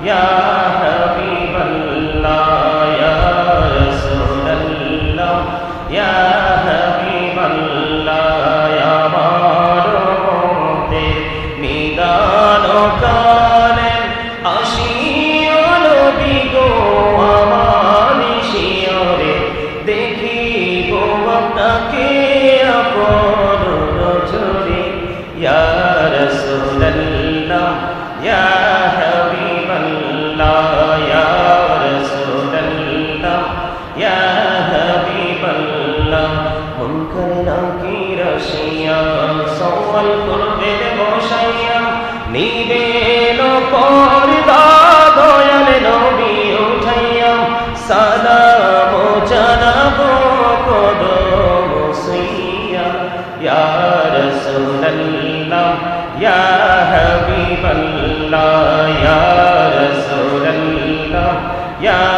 ইয়া হাবিবাল্লাহ ইয়া রাসূলুল্লাহ ইয়া হাবিবাল্লাহ আমার মতের নিদান কালেন আসিও নবী গো আমার শিয়রে দেখিব আপনাকে আপন নজরে ইয়া রাসূলুল্লাহ ইয়া হাবিবাল্লাহ ইয়া রাসূলুল্লাহ ইয়া হাবিবাল্লাহ মুনকার নাকির আসিয়া সওয়াল করবেন বসাইয়া নিবেন পর্দা দয়াল নবী উঠাইয়া সালাম জানাবো কদম ছুঁইয়া ইয়া রাসূলুল্লাহ ইয়া হাবিবাল্লাহ ইয়া রাসূলুল্লাহ ইয়া